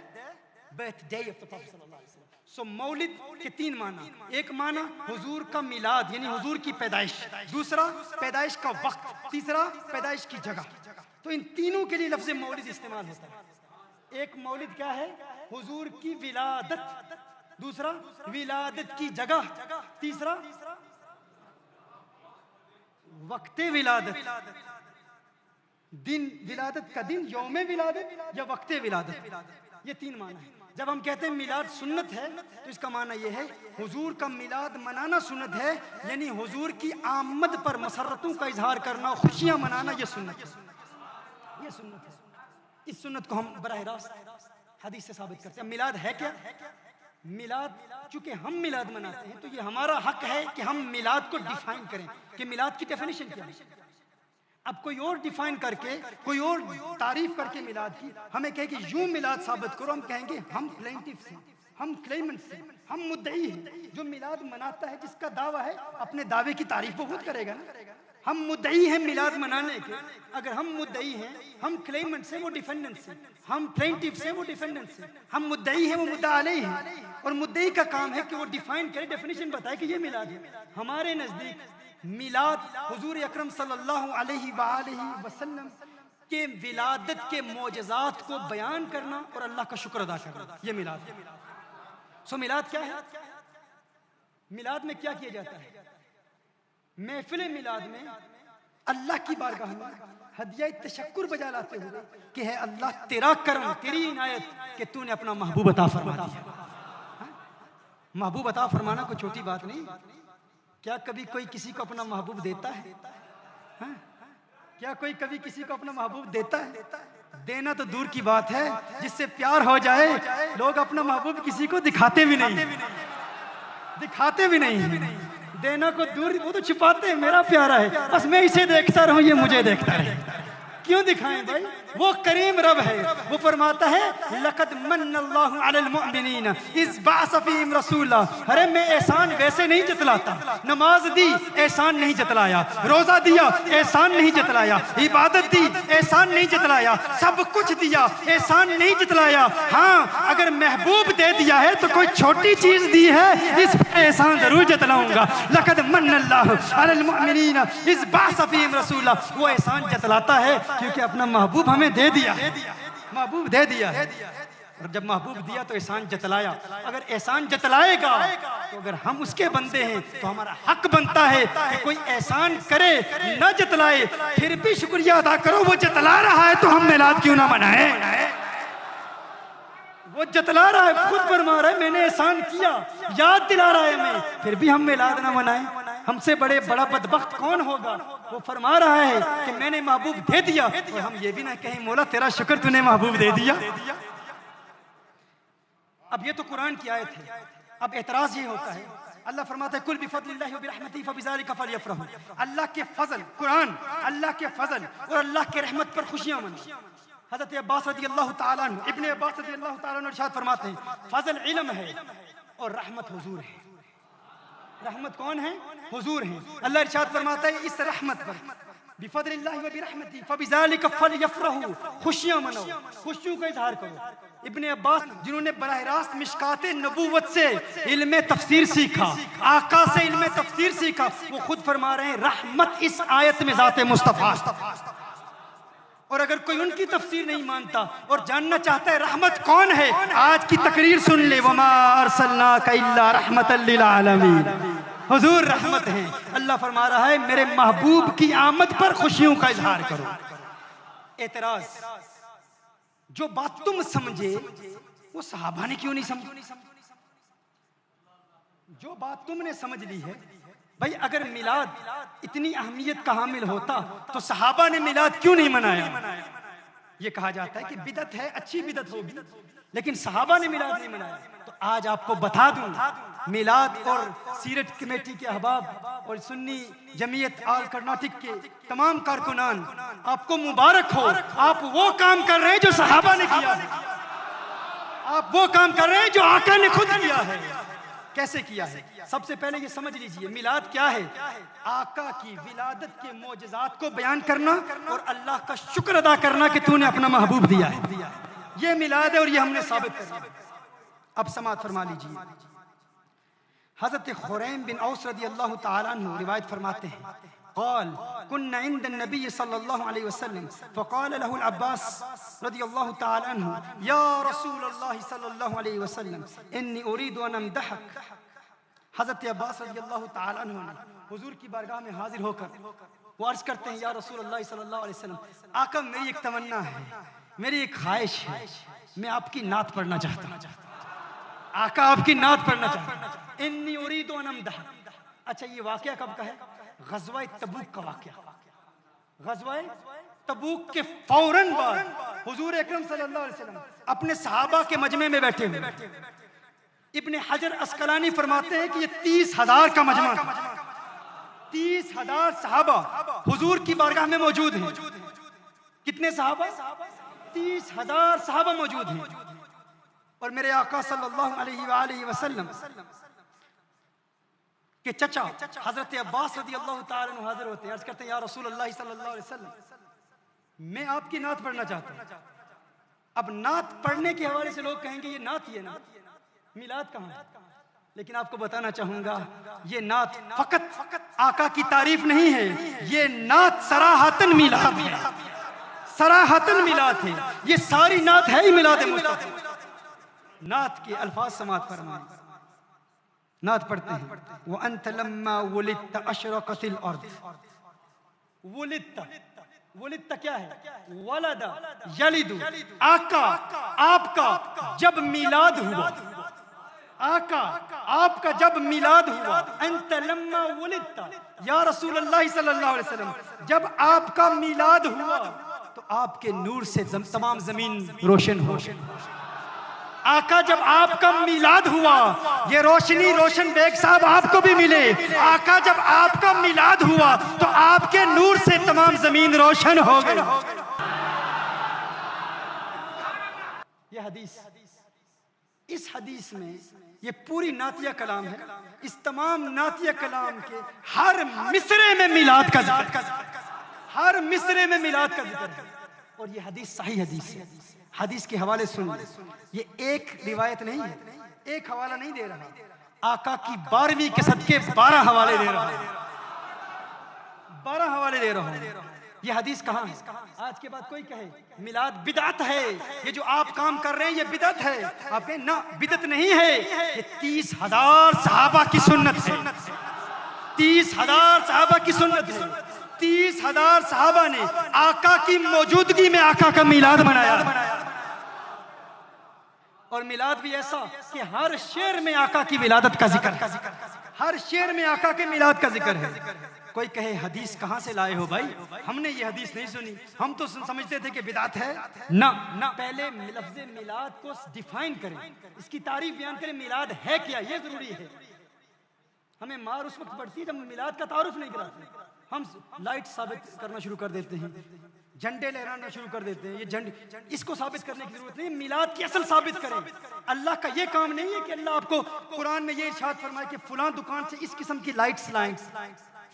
birthday of the Prophet sallallahu alaihi wasallam. So Mawlid के तीन माना, एक माना हुजूर का मिलाद यानी हुजूर की पैदाइश, दूसरा पैदाइश का वक्त, तीसरा पैदाइश की जगह। तो इन तीनों के लिए लफ्ज़ मौलिद इस्तेमाल होता है। एक मौलिद क्या है? हुजूर की विलादत, दूसरा विलादत की जगह, तीसरा वक्ते विलादत, दिन विलादत का दिन, यौमे विलादत या वक्ते विलादत, ये तीन माना है। जब हम कहते हैं मिलाद सुन्नत है तो इसका माना यह है हुजूर का मिलाद मनाना सुन्नत है, यानी हुजूर की आमद पर मसरतों का इजहार करना, खुशियां मनाना, ये सुन्नत है, ये सुन्नत है। इस सुन्नत को हम बराह रास्त हदीस से साबित करते हैं। मिलाद है क्या? मिलाद, चूंकि हम मिलाद मनाते हैं तो ये हमारा हक है कि हम मिलाद को डिफाइन करें कि मिलाद की डेफिनेशन क्या है। अब कोई और डिफाइन करके, कोई और तारीफ करके मिलाद की हमें कहे कि यूं मिलाद साबित करो, हम कहेंगे हम प्लेंटिव से, हम क्लेमेंट से, हम मुद्दई हैं। जो मिलाद मनाता है, जिसका दावा है, अपने दावे की तारीफ बहुत करेगा ना। हम मुद्दई हैं मिलाद मनाने के। अगर हम मुद्दई हैं, हम क्लेमेंट से, वो डिफेंडेंट से, हम प्लेंटिव से, वो डिफेंडेंट से, हम मुद्दई हैं, वो मुद्दा अलैह हैं। और मुद्दई का काम है कि वो डिफाइन करे, डेफिनेशन बताए कि ये मिलाद है। हमारे नजदीक मिलाद हुजूर अकरम सल्लल्लाहु अलैहि वसल्लम के विलादत के मोजज़ात को बयान करना और अल्लाह का शुक्र अदा करना, ये मिलाद है। सो मिलाद क्या है? मिलाद में क्या किया जाता है? महफिल मिलाद में अल्लाह की बारगाह में हदिया तशक्कुर बजा लाते हुए कि है अल्लाह तेरा करम, तेरी इनायत कि तूने अपना महबूब अता फरमा दिया। महबूब अता फरमाना कोई छोटी बात नहीं। क्या कभी कोई किसी को अपना महबूब देता है? क्या कोई कभी किसी को अपना महबूब देता है? देना तो दूर की बात है, जिससे प्यार हो जाए लोग अपना महबूब किसी को दिखाते भी नहीं, दिखाते भी नहीं। देना को दूर, वो तो छिपाते हैं, मेरा प्यारा है, बस मैं इसे देखता रहूं, ये मुझे देखता रहे। क्यों दिखाएं भाई? वो करीम रब है, वो फरमाता है लक़द मन्नल्लाहु अलल मुअमिनीन इज़ बअस फ़ीहिम रसूला। अरे मैं एहसान वैसे नहीं जतलाता, नमाज दी एहसान नहीं जतलाया, रोजा दिया एहसान नहीं जतलाया, इबादत दी एहसान नहीं जतलाया, सब कुछ दिया एहसान नहीं जतलाया। हाँ, अगर महबूब दे दिया है तो कोई छोटी चीज दी है, इस पर एहसान जरूर जतलाऊंगा। लक़द मन्नल्लाहु अलल मुअमिनीन इज़ बअस फ़ीहिम रसूला, वो एहसान जतलाता है क्योंकि अपना महबूब हमें दे दिया, महबूब दे दिया। और जब महबूब दिया तो एहसान जतलाया। अगर एहसान जतलाएगा तो अगर हम उसके बंदे हैं तो हमारा हक बनता है कि कोई एहसान करे, न जतलाए, फिर भी शुक्रिया अदा करो। वो जतला रहा है तो हम मिलाद क्यों ना मनाएं? वो जतला रहा है, खुद फरमा रहा है मैंने एहसान किया, याद दिला रहा है हमें, फिर भी हम मिलाद ना मनाएं। हमसे बड़ा बदबख्त कौन होगा? वो फरमा रहा है कि मैंने महबूब दे दिया, और हम ये भी ना कहें मौला तेरा शुक्र तूने महबूब दे दिया। अब ये तो कुरान की आयत है। अब एतराज ये होता है, अल्लाह फरमाता है कुल बिफज़लिल्लाहि व बिरहमतिही फबिज़ालिका फ़लयफ़रहू। अल्लाह के फजल, कुरान अल्लाह के फजल और अल्लाह के रहमत पर खुशियां मनाओ। हज़रत अब्बास रज़ियल्लाहु ताला अन्हु, इब्न अब्बास रज़ियल्लाहु ताला अन्हु इरशाद फरमाते हैं फजल इल्म है और रहमत हुजूर है। रहमत कौन है? हुजूर है। अल्लाह इरशाद फरमाता है इस रहमत पर, बिफदलिल्लाहि व बिरहमतिही फबिज़ालिका फलयफ़रहू, खुशियां मनाओ, खुशियों का इजहार करो। इब्ने अब्बास जिन्होंने बराह रास्त मिशकाते नबूवत से इल्म तफसीर सीखा, आका से इल्म तफसीर सीखा, वो खुद फरमा रहे हैं रहमत इस आयत में ज़ाते मुस्तफ़ा। और अगर कोई उनकी तफसीर नहीं मानता और जानना चाहता है रहमत कौन है, आज की तकरीर सुन ले, वमा अरसलनाका इल्ला रहमतल लिल आलमीन। हुजूर रहमत हैं। अल्लाह फरमा रहा है मेरे महबूब की आमद पर खुशियों का इजहार करो। एतराज, जो बात तुम समझे वो सहाबा ने क्यों नहीं समझी? जो बात तुमने समझ ली है, भाई अगर मिलाद इतनी अहमियत का हामिल होता तो सहाबा ने मिलाद क्यों नहीं मनाया? ये कहा जाता है कि बिदअत है, अच्छी बिदअत होगी, लेकिन सहाबा ने मिलाद नहीं मनाया। तो आज आपको बता दूं, मिलाद और सीरत कमेटी के अहबाब और सुन्नी जमीयत आल कर्नाटक के तमाम कारकुनान, आपको मुबारक हो। आप वो काम कर रहे हैं जो सहाबा ने किया है, आप वो काम कर रहे हैं जो आका ने खुद किया है। कैसे किया है? सबसे पहले ये समझ लीजिए, मिलाद क्या है? आका की विलादत के मोजज़ात को बयान करना और अल्लाह का शुक्र अदा करना कि तूने अपना महबूब दिया है। ये मिलाद है और ये हमने साबित कर दिया। अब समाअत फरमा लीजिए। हज़रत खुरैम बिन औस रज़ियल्लाहु ताला अन्हु रिवायत फरमाते हैं, क़ाल कुन्ना इंद नबी सल्लल्लाहु अलैहि वसल्लम फ़क़ाल लहुल अब्बास रज़ियल्लाहु ताला अन्हु या रसूलल्लाह सल्लल्लाहु अलैहि वसल्लम इन्नी उरीदु अन अमदहक। हज़रत अब्बास रज़ियल्लाहु ताला अन्हु ने हुजूर की बारगाह में हाजिर होकर वो अर्ज़ करते हैं, या रसूलल्लाह सल्लल्लाहु अलैहि वसल्लम, आका मेरी एक तमन्ना है, मेरी एक ख्वाहिश है, मैं आपकी नात पढ़ना चाहता हूँ। आका आपकी नात पढ़ना चाहता हूँ। इन्नी उरीदु अन अमदहक। अच्छा, ये वाक़या कब का है? ग़ज़वा तबूक का वाक़या। ग़ज़वा तबूक के फौरन बाद हुजूर अकरम सल्लल्लाहु अलैहि वसल्लम अपने सहाबा के मजमे में बैठे हुए। इब्ने हजर अस्क़लानी फरमाते हैं कि ये 30,000 का मजमा था। 30,000 सहाबा हुजूर की बारगाह में मौजूद हैं। कितने सहाबा? 30,000 सहाबा मौजूद हैं। और मेरे आका सल्लल्लाहु अलैहि वसल्लम के चचा हजरत अब्बास रज़ियल्लाहु ताला अन्हु हाजिर होते हैं, अर्ज़ करते हैं, या रसूलल्लाह सल्लल्लाहु अलैहि वसल्लम, मैं आपकी नात पढ़ना चाहता हूँ। अब नात पढ़ने के हवाले से लोग कहेंगे ये नात ही है ना, मिलाद कहाँ है? लेकिन आपको बताना चाहूंगा, ये नात फकत आका की तारीफ नहीं है, ये नात सराहतन मिलाद है, सराहतन मिलाद है। ये सारी नात है ही मिलाद मुस्तफ़ा। नात के अल्फाज समाअत फरमाएं। नात पढ़ते हैं, व अंत लम्मा वुलिदत अशरक़तिल अर्द। वुलिदत क्या है? वलदा यलिदु। आका आपका जब मिलाद हुआ, आका आपका जब मिलाद हुआ, अंत लम्मा वुलिदत, या रसूलल्लाह सल्लल्लाहु अलैहि वसल्लम, जब आपका मिलाद हुआ तो आपके नूर से तमाम जमीन रोशन हो। आका जब आपका मिलाद हुआ, ये रोशनी रोशन बेग साहब आपको भी मिले। आका जब आपका मिलाद हुआ तो आपके नूर से तमाम जमीन रोशन हो गई। ये हदीस, इस हदीस में ये पूरी नातिया कलाम है। इस तमाम नातिया कलाम के हर मिसरे में मिलाद का जिक्र, हर मिसरे में मिलाद का जिक्र है। और ये हदीस सही हदीस है। हदीस के हवाले सुन, ये एक रिवायत नहीं है, एक हवाला नहीं दे रहा, आका की 12वीं के सदके 12 हवाले दे रहा है, 12 हवाले दे रहा हूं। ये हदीस कहाँ है? आज के बाद कोई कहे मिलाद बिदअत है, ये जो आप काम कर रहे हैं ये बिदअत है, आप कहें ना बिदअत नहीं है, ये 30,000 सहाबा की सुन्नत है। 30,000 सहाबा की सुन्नत है। 30,000 सहाबा ने आका की मौजूदगी में आका का मिलाद मनाया। और मिलाद भी ऐसा कि हर शेर में आका की विलादत का जिक्र है, हर शेर में आका के मिलाद का जिक्र है। कोई कहे हदीस कहाँ से लाए हो भाई? हमने ये हदीस नहीं सुनी, हम तो समझते थे कि बिदात है। ना, पहले लफ्ज़ मिलाद को डिफाइन करें, इसकी तारीफ बयान करें। मिलाद है क्या, ये जरूरी है। हमें मार उस वक्त पड़ती है जब मिलाद का तारुफ नहीं कराते। हम लाइट साबित करना शुरू कर देते हैं, झंडे लहराना शुरू कर देते हैं। ये झंडे, इसको साबित करने की जरूरत नहीं, मिलाद की असल साबित करें। अल्लाह का ये काम नहीं है कि अल्लाह आपको कुरान में ये इरशाद फरमाए कि फलां दुकान से इस किस्म की लाइट्स लाएं,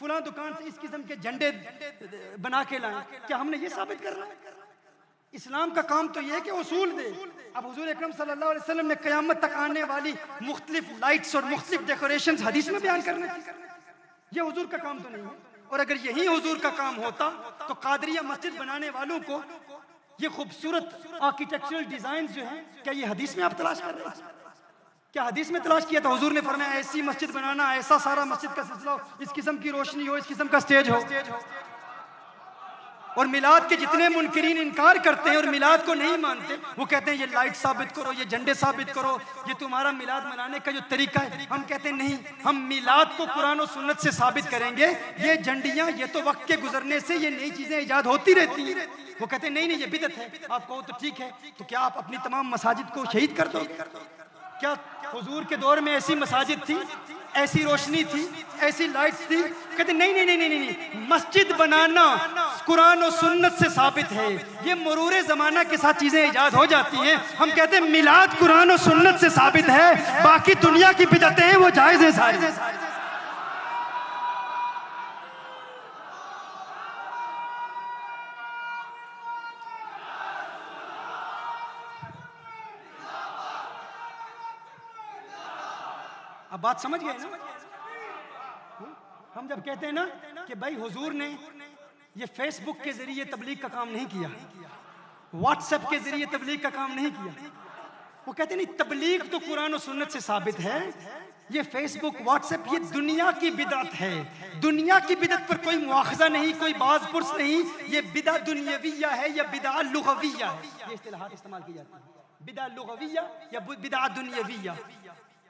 फुला दुकान से इस किस्म के झंडे बना के लाएं, क्या हमने ये साबित करना है? इस्लाम का काम तो ये है कि उसूल दे। अब हुजूर अकरम सल्लल्लाहु अलैहि वसल्लम ने क़यामत तक आने वाली मुख्तलिफ लाइट्स और मुख्तलिफ डेकोरेशंस हदीस में बयान करने थी, ये हुजूर का काम तो नहीं है। और अगर यही हुजूर का काम होता तो कादरिया मस्जिद बनाने वालों को ये खूबसूरत आर्किटेक्चरल डिजाइन जो है, क्या ये हदीस में आप तलाश कर रहे हैं? क्या हदीस में तलाश किया था? हुजूर ने फरमाया ऐसी मस्जिद बनाना, ऐसा सारा मस्जिद का सिलसिला हो, इस किस्म की रोशनी हो, इस किस्म का स्टेज हो। और मिलाद के जितने मुनकिरीन इनकार करते हैं और मिलाद को नहीं मानते, वो कहते हैं ये लाइट साबित करो, ये झंडे साबित करो, ये तुम्हारा मिलाद मनाने का जो तरीका है। हम कहते हैं नहीं, हम मिलाद को कुरान और सुन्नत से साबित करेंगे। ये झंडियां, ये तो वक्त के गुजरने से ये नई चीजें इजाद होती रहती हैं। वो कहते हैं नहीं नहीं, ये बिदअत है। आप कहो तो ठीक है, तो क्या आप अपनी तमाम मसाजिद को शहीद कर दो? क्या हुजूर के दौर में ऐसी मसाजिद थी, ऐसी रोशनी थी, ऐसी लाइट्स थी? कहते नहीं नहीं नहीं नहीं नहीं, मस्जिद बनाना कुरान और सुन्नत से साबित है। ये मरूरे जमाना के साथ चीजें इजाद हो जाती हैं। हम कहते हैं मिलाद कुरान और सुन्नत से साबित है, बाकी दुनिया की बिदअतें हैं वो जायज है सारी। अब बात समझ गए ना? हम जब कहते हैं ना कि भाई हुजूर ने ये फेसबुक के जरिए तबलीग का काम नहीं किया, व्हाट्सएप के जरिए तबलीग का काम नहीं किया, वो कहते नहीं, तबलीग तो कुरान और सुन्नत से साबित है। ये फेसबुक व्हाट्सएप ये दुनिया की बिदअत है। दुनिया की बिदअत पर कोई मुआखजा नहीं, कोई बाज पुरस नहीं। ये बिदा दुनियविया है या बिदा लुगविया है, ये इस्तिलाहात इस्तेमाल की जाती है। बिदा लुगविया या बिदा दुनियविया।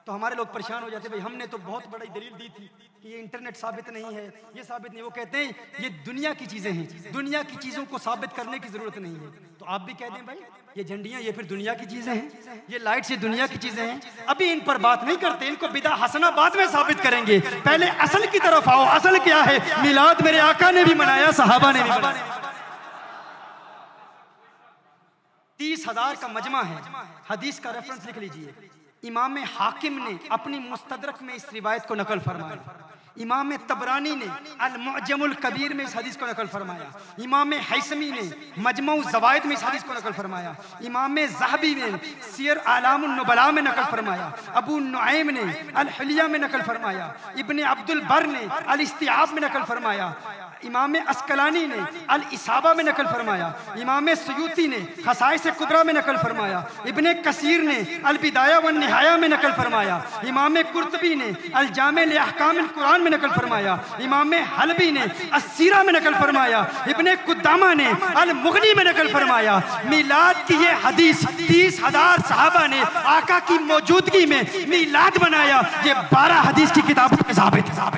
तो हमारे लोग परेशान हो जाते, भाई हमने तो बहुत बड़ी दलील दी थी कि ये इंटरनेट साबित नहीं है, ये साबित नहीं। वो कहते हैं ये दुनिया की चीजें हैं, दुनिया की चीजों को साबित करने की जरूरत नहीं है। तो आप भी कह दें भाई ये झंडियां ये फिर दुनिया की चीजें हैं, ये लाइट्स ये दुनिया की चीजें हैं। अभी इन पर बात नहीं करते, इनको बिदा हसना बाद में साबित करेंगे। पहले असल की तरफ आओ। असल क्या है? मिलाद मेरे आका ने भी मनाया, सहाबा ने भी मनाया। 30,000 का मजमा है। हदीस का रेफरेंस लिख लीजिए। इमाम हाकिम ने अपनी मुस्तदरक में इस रिवायत को नकल फरमाया। इमाम तबरानी ने अल-मुअज्जमुल कबीर में इस हदीस को नकल फरमाया। इमाम हैसमी ने मजमू ज़वाइद में इस हदीस को नकल फरमाया। इमाम ज़हबी ने सियर आलामुन नुबला में नकल फरमाया। अबू नुऐम ने अल-हुलिया में नकल फरमाया। इब्ने अब्दुल बर ने अल-इस्तिआब में नकल फरमाया। इमाम अस्कलानी ने अल-इसाबा में नकल फरमाया। इमाम सयूती ने खसाइस कुबरा में नकल फरमाया। इब्ने कसीर ने अल-बिदाया व निहाया में नकल फरमाया। इमाम कुर्तबी ने अल-जामे लिअहकामिल कुरान में नकल फरमाया। इमाम हलबी ने अस्सीरा में नकल फरमाया। इब्ने कुद्दामा ने अल-मुगनी में नकल फरमाया। मिलाद की ये हदीस 30,000 सहाबा ने आका की मौजूदगी में मिलाद बनाया। ये 12 हदीस की किताबों में साबित है।